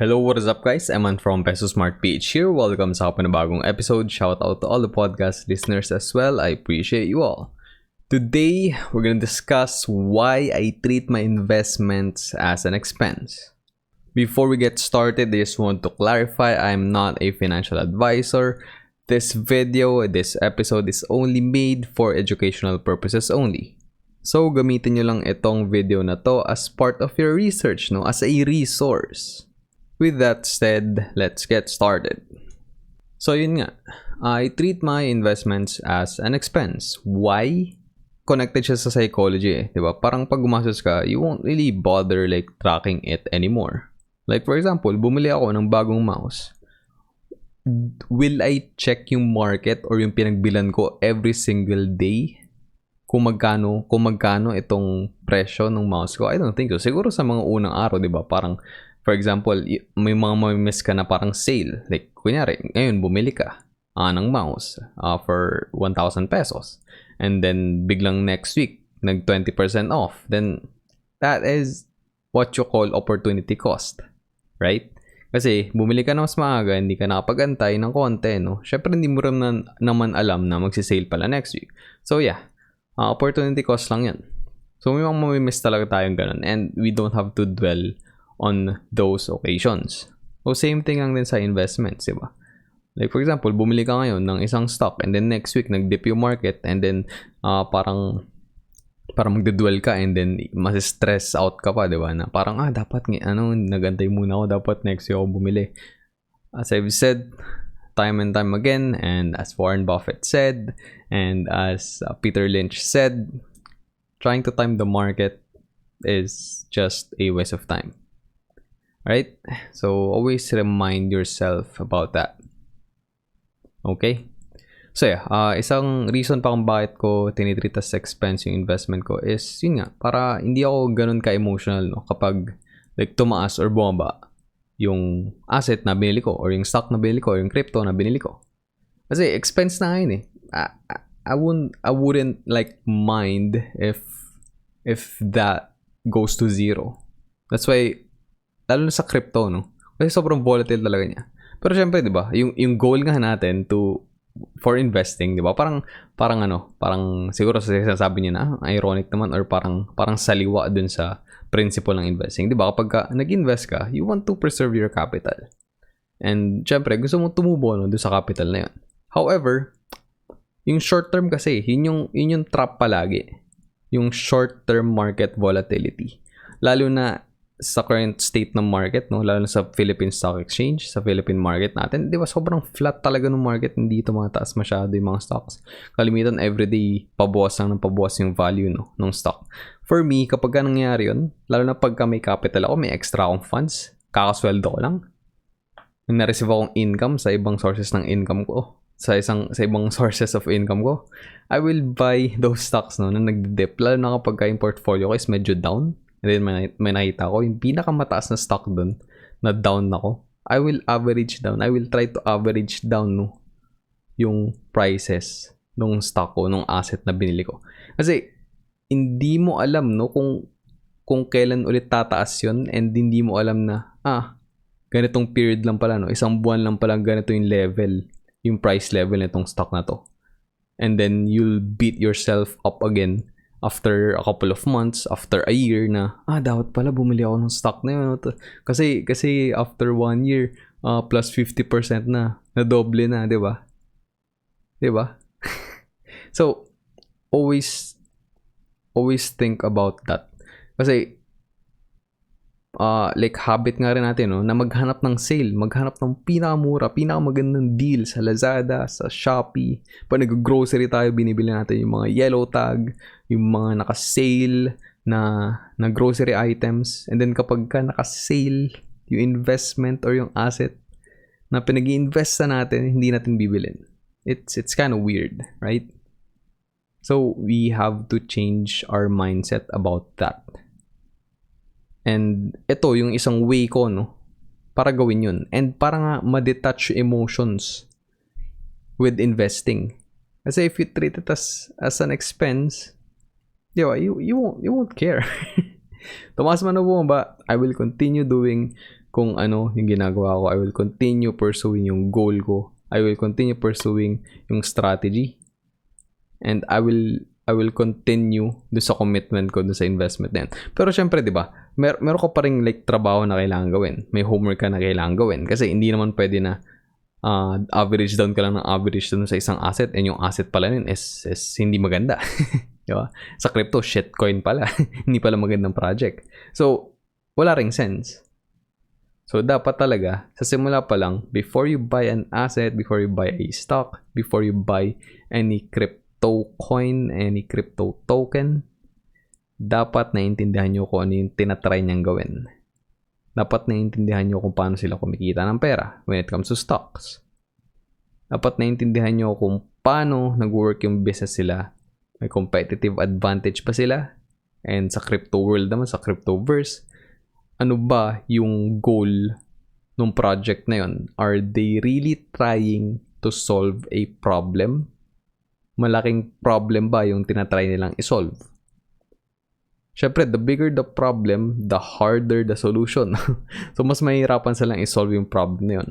Hello, what is up guys? Eman from Peso Smart PH here. Welcome sa panibagong episode. Shout out to all the podcast listeners as well. I appreciate you all. Today, we're gonna discuss why I treat my investments as an expense. Before we get started, I just want to clarify I'm not a financial advisor. This episode is only made for educational purposes only. So, gamitin nyo lang itong video na to as part of your research, as a resource. With that said, let's get started. So yun nga, I treat my investments as an expense. Why? Connected siya sa psychology diba? Parang pag gumastos ka, you won't really bother tracking it anymore. Like for example, bumili ako ng bagong mouse. Will I check yung market or yung pinagbilan ko every single day? Kung magkano itong presyo ng mouse ko? I don't think so. Siguro sa mga unang araw, diba? Parang for example, may mga mamimiss ka na parang sale. Like, kunyari, ngayon bumili ka ng mouse for 1,000 pesos. And then, biglang next week, nag 20% off. Then, that is what you call opportunity cost. Right? Kasi, bumili ka na mas maaga, hindi ka nakapag-antay ng konti, no? Syempre, hindi mo rin naman alam na magsisale pala next week. So, yeah. Opportunity cost lang yan. So, may mga mamimiss talaga tayong ganun. And we don't have to dwell on those occasions. So, same thing lang din sa investments, diba? Like, for example, bumili ka ngayon ng isang stock and then next week, nag-dip yung market and then parang magdudwell ka and then mas-stress out ka pa, diba? Na parang, dapat nagantay muna ako, dapat next week ako bumili. As I've said time and time again, and as Warren Buffett said, and as Peter Lynch said, trying to time the market is just a waste of time. Right? So, always remind yourself about that. Okay? So, yeah. Isang reason pa kung bakit ko tinitreat as expense yung investment ko is, yun nga, para hindi ako ganun ka-emotional, no? Kapag, tumaas or bumaba yung asset na binili ko, or yung stock na binili ko, or yung crypto na binili ko. Kasi, expense na ngayon eh. I wouldn't, mind if that goes to zero. That's why, lalo na sa crypto, no? Kasi sobrang volatile talaga niya. Pero syempre, 'di ba? Yung goal nga natin for investing, 'di ba? Parang siguro sinasabi niya na ironic naman or parang saliwa dun sa principle ng investing, 'di ba? Kapag nag-invest ka, you want to preserve your capital. And syempre, gusto mo tumubo dun sa capital na 'yon. However, yung short term kasi, yun yung trap palagi. Yung short term market volatility. Lalo na sa current state ng market, no, lalo na sa Philippine Stock Exchange, sa Philippine market natin, di ba sobrang flat talaga ng market, hindi tumataas masyado yung mga stocks. Kalimitan everyday pabawas yung value, no, ng stock. For me, kapag nangyari yun, lalo na pagka may capital ako, may extra akong funds, kakasweldo ko lang, na-receive akong income sa ibang sources ng income ko, sa ibang sources of income ko, I will buy those stocks, no, na nagdip, lalo na kapag yung portfolio ko is medyo down. And then may nakita ko yung pinakamataas na stock doon na down ako. I will average down. I will try to average down, no, yung prices ng stock ko, ng asset na binili ko. Kasi hindi mo alam, no, kung kailan ulit tataas yun, and hindi mo alam na ganitong period lang pala, no, isang buwan lang pala ganito yung level, yung price level nitong stock na to. And then you'll beat yourself up again after a couple of months, after a year na, dapat pala bumili ako ng stock na yun. Kasi after 1 year, plus 50% na doble na, di ba? Di ba? So, always think about that. Kasi, habit nga rin natin, no, na maghanap ng sale, maghanap ng pinakamura, pinakamagandang deal sa Lazada, sa Shopee. Pag nag-grocery tayo, binibili natin yung mga yellow tag, yung mga naka-sale na grocery items. And then kapag naka-sale yung investment or yung asset na pinag-i-invest natin, hindi natin bibilin. It's kind of weird, right? So, we have to change our mindset about that. And ito yung isang way ko, no, para gawin yun. And para nga ma-detach emotions with investing. Kasi if you treat it as an expense, you won't care. Tumaas man o bumaba, I will continue doing kung ano yung ginagawa ko. I will continue pursuing yung goal ko. I will continue pursuing yung strategy. And I will continue do sa commitment ko do sa investment na yan. Pero syempre, di ba, meron ka pa rin like trabaho na kailangan gawin. May homework ka na kailangan gawin. Kasi hindi naman pwede na average down ka lang ng average down sa isang asset and yung asset pala nun is hindi maganda. Diba? Sa crypto, shitcoin pala. Hindi pala magandang project. So, wala ring sense. So, dapat talaga, sa simula pa lang, before you buy an asset, before you buy a stock, before you buy any crypto coin, any crypto token, dapat naiintindihan nyo kung ano yung tinatry niyang gawin. Dapat naiintindihan nyo kung paano sila kumikita ng pera when it comes to stocks. Dapat naiintindihan nyo kung paano nag-work yung business sila. May competitive advantage ba sila? And sa crypto world naman, sa cryptoverse, ano ba yung goal ng project na yun? Are they really trying to solve a problem? Malaking problem ba yung tinatry nilang isolve? Syempre, the bigger the problem, the harder the solution. So, mas mahirapan silang isolve yung problem na yun.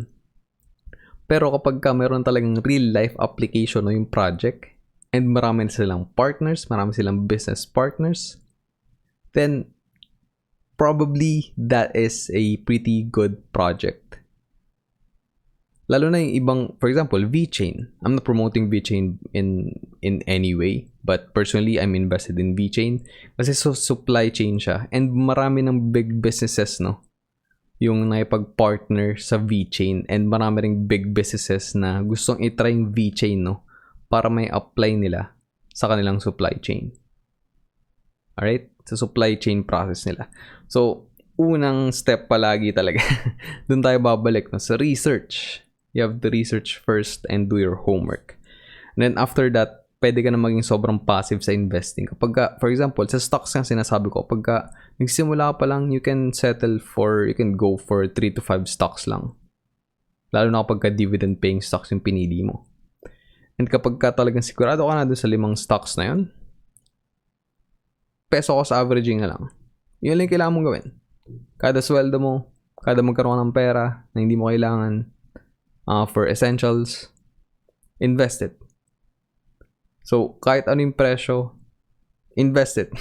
Pero kapag meron talagang real-life application o yung project, and marami silang partners, marami silang business partners, then probably that is a pretty good project. Lalo na yung ibang, for example, VeChain. I'm not promoting VeChain in any way, but personally, I'm invested in VeChain kasi supply chain siya and marami ng big businesses, no, yung naipag-partner sa VeChain and marami ring big businesses na gustong itry yung VeChain, no, para may apply nila sa kanilang supply chain. Alright? Sa supply chain process nila. So, unang step palagi talaga. Doon tayo babalik, no, sa research. You have to research first and do your homework. And then after that, pwede ka na maging sobrang passive sa investing. Kapag, for example, sa stocks nga sinasabi ko, kapag nagsimula pa lang, you can go for 3 to 5 stocks lang. Lalo na kapag dividend paying stocks yung pinili mo. And kapag talagang sigurado ka na doon sa 5 stocks na yun, peso cost averaging na lang. Yun lang kailangan mong gawin. Kada sweldo mo, kada magkaroon ng pera na hindi mo kailangan for essentials, invest it. So, kahit ano yung presyo, invest it.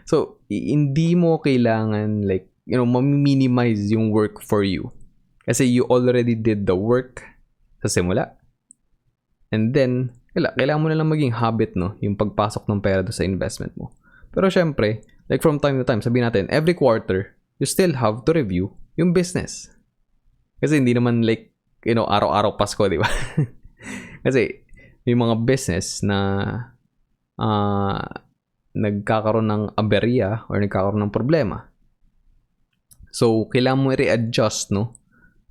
So, hindi mo kailangan ma-minimize yung work for you. Kasi you already did the work sa simula. And then, kailangan mo na lang maging habit, no? Yung pagpasok ng pera doon sa investment mo. Pero syempre, from time to time, sabihin natin, every quarter, you still have to review yung business. Kasi hindi naman araw-araw Pasko, di ba? Kasi, may mga business na nagkakaroon ng aberya or nagkakaroon ng problema. So, kailangan mo i-readjust, no,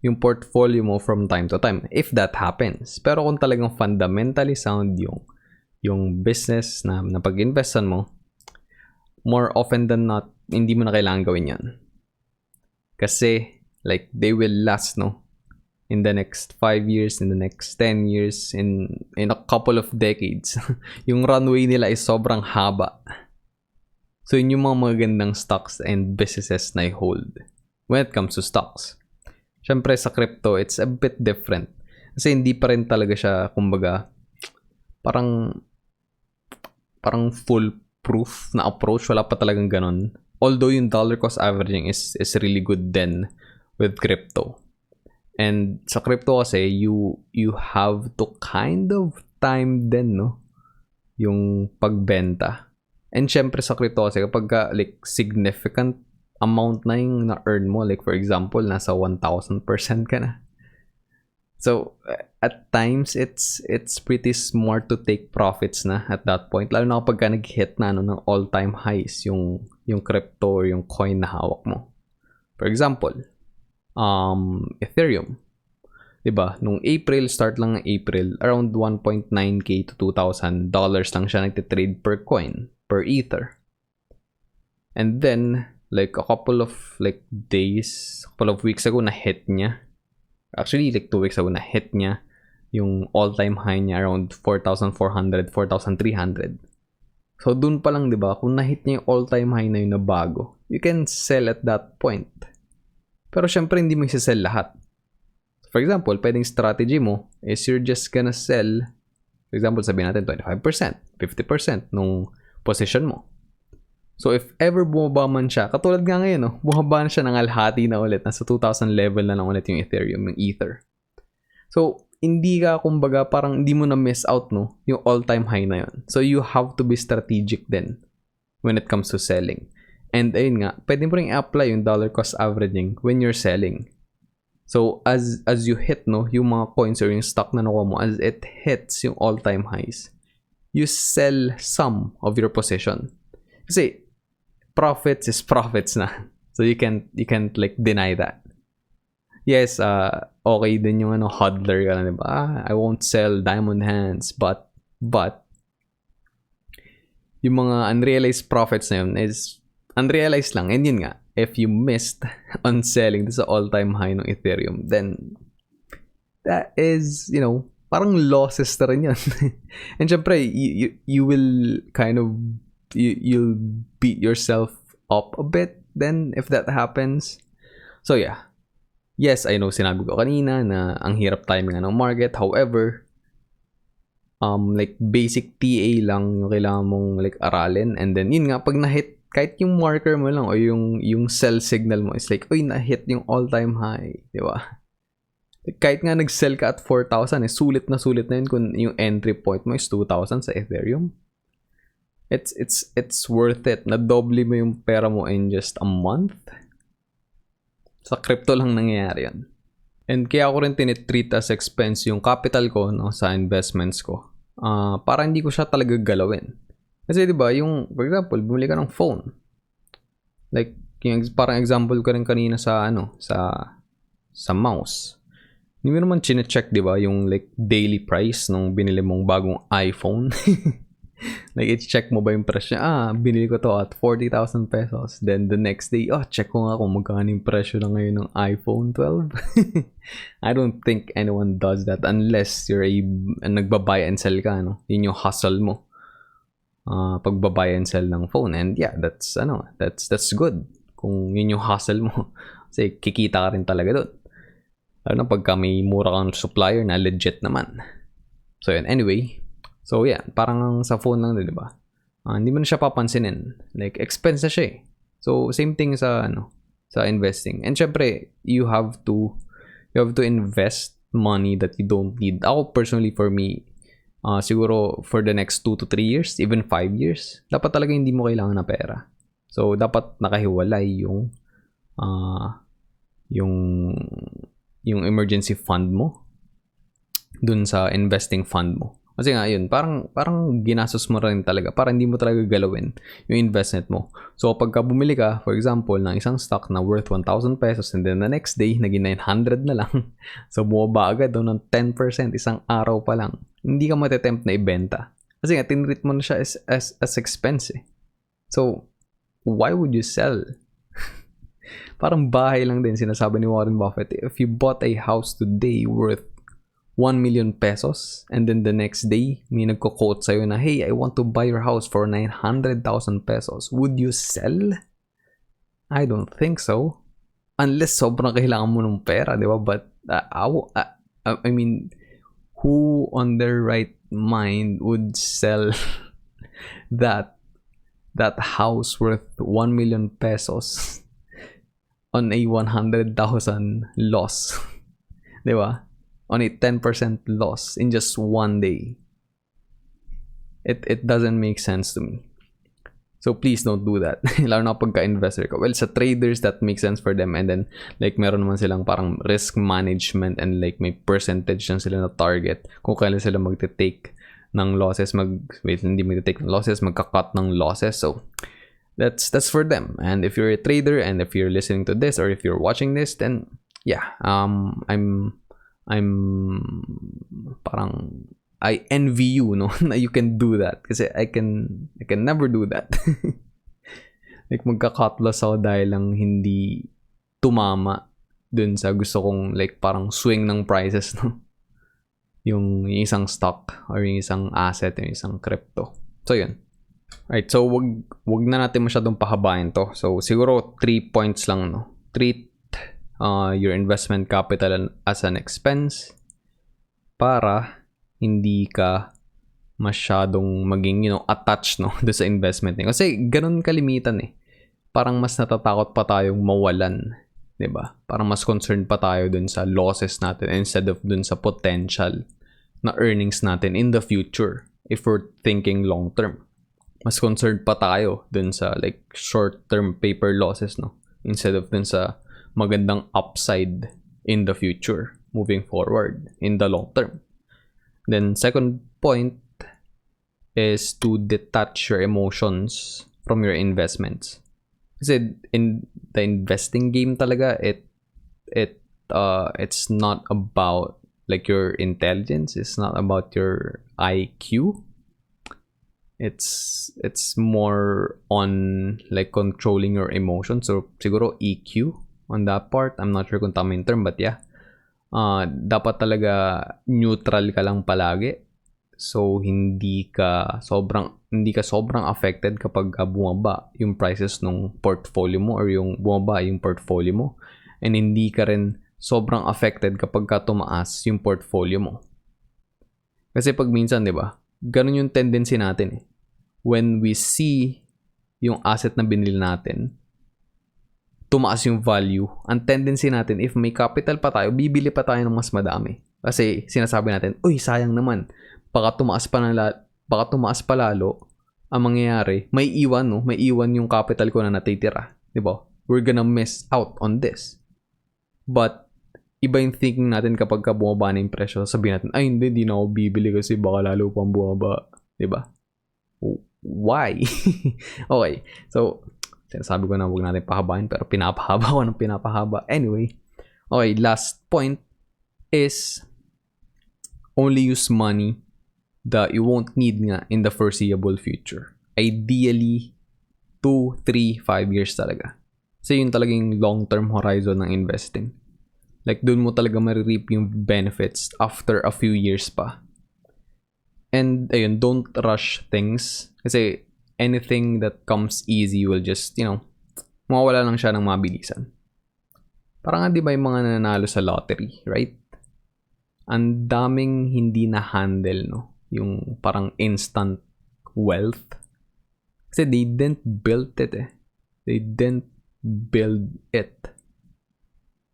yung portfolio mo from time to time, if that happens. Pero kung talagang fundamentally sound yung business na pag-investan mo, more often than not, hindi mo na kailangan gawin yan. Kasi, they will last, no? In the next 5 years, in the next 10 years, in a couple of decades. Yung runway nila is sobrang haba. So, yun yung mga magandang stocks and businesses na i-hold when it comes to stocks. Syempre, sa crypto, it's a bit different. Kasi hindi pa rin talaga siya, kumbaga, parang foolproof na approach. Wala pa talagang ganon. Although yung dollar cost averaging is really good then with crypto. And sa crypto kasi, you have to kind of time din, no, yung pagbenta. And syempre sa crypto kasi kapag significant amount na yung na-earn mo, for example, nasa 1,000% ka na. So, at times, it's pretty smart to take profits na at that point. Lalo na kapag nag-hit na ng all-time highs yung crypto or yung coin na hawak mo. For example, Ethereum. Diba? Nung April, start lang ng April, around 1.9k to $2,000 lang siya nagtitrade per coin, per Ether. And then, a couple of days, couple of weeks ago, na-hit niya. Actually, 2 weeks ago, na-hit niya yung all-time high niya around 4,400, 4,300. So, dun pa lang, di ba, kung na-hit niya yung all-time high na yun na bago, you can sell at that point. Pero syempre, hindi mo i-sell lahat. For example, pwedeng strategy mo is you're just gonna sell, for example, sabihin natin 25%, 50% nung position mo. So, if ever bumaba man siya, katulad nga ngayon, no, bumaba na siya ng alhati na ulit. Nasa 2,000 level na lang ulit yung Ethereum, yung Ether. So, hindi ka, kumbaga, parang hindi mo na miss out, no, yung all-time high na yun. So, you have to be strategic then when it comes to selling. And ayun nga, pwede mo rin i-apply yung dollar cost averaging when you're selling. So, as you hit, no, yung mga coins or yung stock na nakuha mo, as it hits yung all-time highs, you sell some of your position. Kasi, profits is profits na. So, you can't like, deny that. Yes, okay din yung hodler ka na, diba? I won't sell diamond hands, but, yung mga unrealized profits na yun is unrealized lang. And yun nga, if you missed on selling this all-time high ng Ethereum, then that is, parang losses na rin yun. And syempre, you will kind of, you'll beat yourself up a bit then if that happens. So yeah. Yes, I know sinabi ko kanina na ang hirap timing ng market. However, like basic TA lang yung kailangan mong like aralin. And then yun nga, pag na-hit kahit yung marker mo lang o yung sell signal mo is like, uy, na-hit yung all-time high, di ba? Kahit nga nag-sell ka at 4,000, sulit na yun kung yung entry point mo is 2,000 sa Ethereum. It's worth it. Na-double mo yung pera mo in just a month. Sa crypto lang nangyayari yan. And kaya ako rin tinitreat as expense yung capital ko, no, sa investments ko. Para hindi ko siya talaga galawin. Kasi diba, yung, for example, bumili ka ng phone. Like, yung parang example ko rin kanina sa, sa mouse. Hindi mo naman chine-check, diba, yung like daily price nung binili mong bagong iPhone. Like, i-check mo ba yung presyo? Binili ko to at 40,000 pesos. Then, the next day, check ko nga kung magkano yung presyo na ngayon ng iPhone 12. I don't think anyone does that unless you're nagbabuy and sell ka, no? Yun yung hustle mo. Pagbabuy and sell ng phone. And yeah, that's good. Kung yun yung hustle mo. Kasi kikita ka rin talaga doon. Lalo na pagka may mura kang supplier na legit naman. So, yun. Anyway. So, yeah. Parang sa phone lang, di ba? Hindi mo na siya papansinin. Like, expense na siya eh. So, same thing sa, sa investing. And syempre, you have to invest money that you don't need. Ako, personally, for me, siguro for the next 2 to 3 years, even 5 years, dapat talaga hindi mo kailangan na pera. So, dapat nakahiwalay yung emergency fund mo dun sa investing fund mo. Kasi nga yun, parang ginastos mo rin talaga para hindi mo talaga galawin yung investment mo. So, pagka bumili ka, for example, ng isang stock na worth 1,000 pesos and then the next day, naging 900 na lang. So, bumaba agad doon ng 10% isang araw pa lang. Hindi ka matetempt na ibenta. Kasi nga, tinreat mo na siya as expense eh. So, why would you sell? Parang bahay lang din, sinasabi ni Warren Buffett. If you bought a house today worth 1 million pesos and then the next day may nagko-quote sa'yo na, hey, I want to buy your house for 900,000 pesos. Would you sell? I don't think so. Unless sobrang kailangan mo ng pera, di ba? But I mean, who on their right mind would sell that house worth 1 million pesos on a 100,000 loss? Di ba? On a 10% loss in just one day. It doesn't make sense to me. So please don't do that. Lalo na pagka-investor ka. Well, sa traders, that makes sense for them. And then, like, meron naman silang parang risk management and like may percentage lang sila na target kung kailan sila magte-take ng losses. Hindi magte-take ng losses, magka-cut ng losses. So, that's for them. And if you're a trader and if you're listening to this or if you're watching this, then yeah, I envy you, no? Na you can do that. Kasi I can never do that. Like, magka-cut loss ako dahil lang hindi tumama dun sa gusto kong like parang swing ng prices, no? Yung isang stock or yung isang asset, yung isang crypto. So, yun. Right, so wag na natin masyadong pahabain to. So siguro 3 points lang, no. Treat your investment capital as an expense para hindi ka masyadong maging, attached, no, do sa investment niya. Kasi ganun kalimitan eh. Parang mas natatakot pa tayong mawalan, 'di ba? Parang mas concerned pa tayo dun sa losses natin instead of dun sa potential na earnings natin in the future if we're thinking long term. Mas concerned pa tayo dun sa like short-term paper losses, no? Instead of dun sa magandang upside in the future, moving forward in the long term. Then second point is to detach your emotions from your investments. Kasi in the investing game talaga, it's not about like your intelligence, it's not about your IQ. It's more on like controlling your emotions. So siguro EQ on that part. I'm not sure kung tama yung term, but yeah. Dapat talaga neutral ka lang palagi. So hindi ka sobrang affected kapag bumaba yung prices ng portfolio mo or yung bumaba yung portfolio mo. And hindi ka rin sobrang affected kapag tumaas yung portfolio mo. Kasi pag minsan, 'di ba? Ganun yung tendency natin eh. When we see yung asset na binili natin, tumaas yung value, ang tendency natin, if may capital pa tayo, bibili pa tayo ng mas madami. Kasi sinasabi natin, uy, sayang naman. Baka tumaas pa lalo, ang mangyayari, may iwan yung capital ko na natitira. Diba? We're gonna miss out on this. But, iba yung thinking natin kapag bumaba na yung presyo, sabihin natin, ay hindi na ako bibili kasi baka lalo pang bumaba. Diba? Why? Okay. So, sinasabi ko na huwag natin pahabain pero pinapahaba ko ng pinapahaba. Anyway. Okay, last point is only use money that you won't need nga in the foreseeable future. Ideally, 2, 3, 5 years talaga. Kasi yun talagang long-term horizon ng investing. Like, dun mo talaga marireap yung benefits after a few years pa. And ayun, don't rush things. Kasi anything that comes easy will just, mawawala lang siya ng mabilisan. Parang nga di ba yung mga nananalo sa lottery, right? Ang daming hindi na-handle, no? Yung parang instant wealth. Kasi they didn't build it eh. They didn't build it.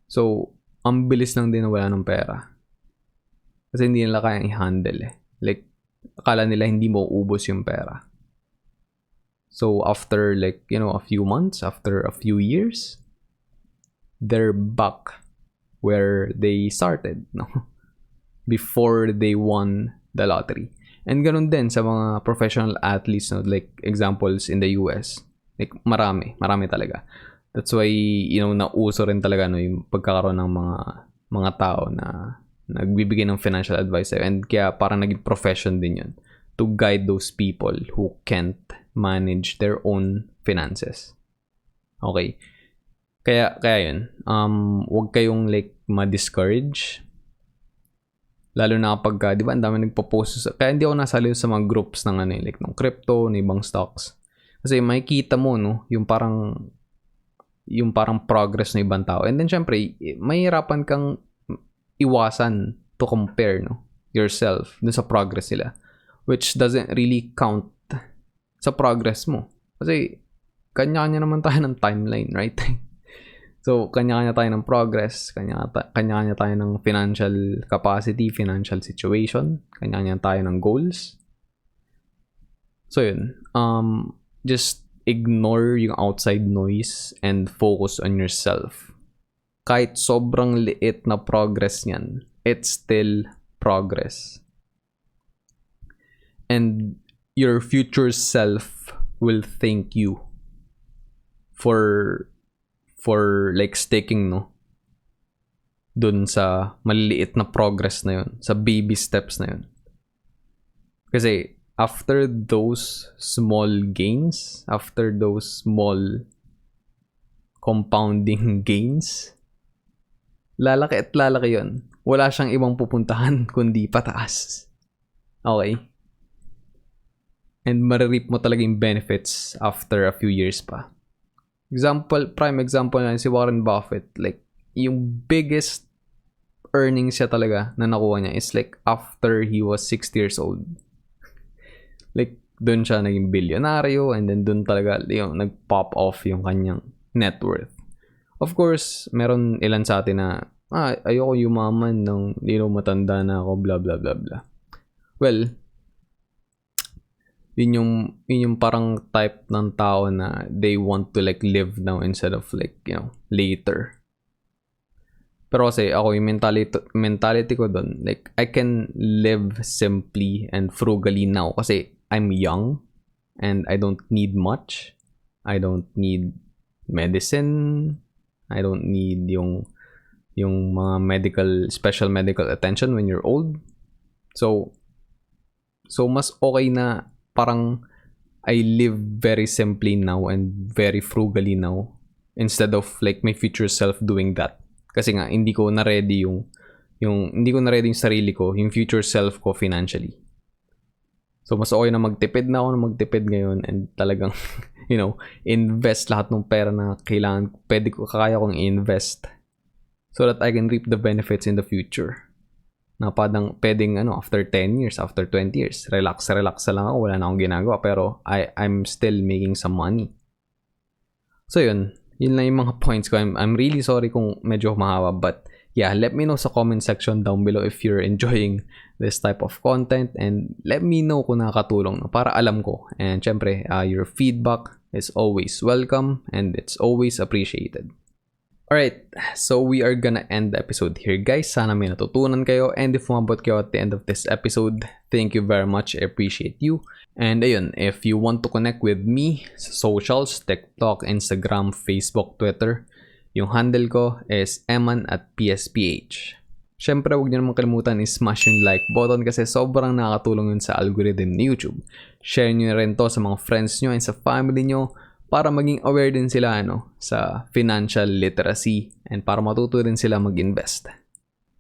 So, ang bilis lang din nawala ng pera. Kasi hindi nila kayang i-handle eh. Like, akala nila hindi mo ubos yung pera. So after like, a few months, after a few years, they're back where they started, no? Before they won the lottery. And ganun din sa mga professional athletes, no? Like examples in the US. Like marami talaga. That's why, nauso rin talaga, no, yung pagkakaroon ng mga tao na nagbibigay ng financial advice. And kaya parang naging profession din yun to guide those people who can't manage their own finances. Okay. Kaya yun. Huwag kayong like ma-discourage. Lalo na kapag, di ba, ang dami nagpo-post. Kaya hindi ako nasali sa mga groups ng like ng crypto, ng ibang stocks. Kasi makikita mo, no, yung parang progress ng ibang tao. And then syempre, mahirapan kang iwasan to compare, no, yourself dun sa progress nila, which doesn't really count sa progress mo. Kasi kanya-kanya naman tayo ng timeline, right? So, kanya-kanya tayo ng progress, kanya-kanya tayo ng financial capacity, financial situation, kanya-kanya tayo ng goals. So, yun. Just ignore yung outside noise and focus on yourself. Kahit sobrang liit na progress niyan, it's still progress. And your future self will thank you for like sticking, no, dun sa maliliit na progress na yun, sa baby steps na yun. Kasi after those small gains, after those small compounding gains, lalaki at lalaki yun. Wala siyang ibang pupuntahan kundi pataas. Okay? and marireap mo talaga yung benefits after a few years pa. Prime example na si Warren Buffett, like, yung biggest earnings siya talaga na nakuha niya is like after he was 60 years old. Like, doon siya naging bilyonaryo, and then doon talaga yung nag-pop off yung kanyang net worth. Of course, meron ilan sa atin na, ayoko yumaman ng, matanda na ako, blah, blah, blah, blah. Well, yun yung parang type ng tao na they want to like live now instead of like, later. Pero kasi ako yung mentality ko doon, like, I can live simply and frugally now kasi I'm young and I don't need much. I don't need medicine. I don't need yung mga special medical attention when you're old. So mas okay na parang I live very simply now and very frugally now instead of like my future self doing that. Kasi nga hindi ko na ready yung sarili ko, yung future self ko financially. So mas okay na magtipid ngayon and talagang invest lahat ng pera na kailangan, kaya kong invest so that I can reap the benefits in the future. Na pwedeng after 10 years, after 20 years, relax na lang ako, wala na akong ginagawa, pero I'm still making some money. So yun lang yung mga points ko. I'm really sorry kung medyo mahaba, but yeah, let me know sa comment section down below if you're enjoying this type of content, and let me know kung nakakatulong para alam ko. And syempre, your feedback is always welcome and it's always appreciated. Alright, so we are gonna end the episode here, guys. Sana may natutunan kayo, and if umabot kayo at the end of this episode, thank you very much. I appreciate you. And ayun, if you want to connect with me sa socials, TikTok, Instagram, Facebook, Twitter, yung handle ko is eman@psph. Syempre, huwag niyo naman kalimutan i-smash yung like button kasi sobrang nakakatulong yun sa algorithm ni YouTube. Share niyo rin to sa mga friends niyo and sa family niyo, para maging aware din sila sa financial literacy and para matuto rin sila mag-invest.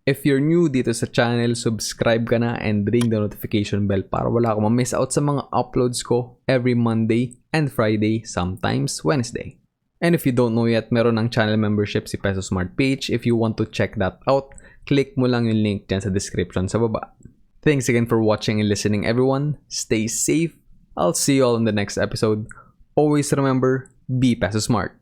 If you're new dito sa channel, subscribe ka na and ring the notification bell para wala kang ma-miss out sa mga uploads ko every Monday and Friday, sometimes Wednesday. And if you don't know yet, meron ng channel membership si Peso Smart page. If you want to check that out, click mo lang yung link dyan sa description sa baba. Thanks again for watching and listening, everyone. Stay safe. I'll see you all in the next episode. Always remember, be Peso Smart.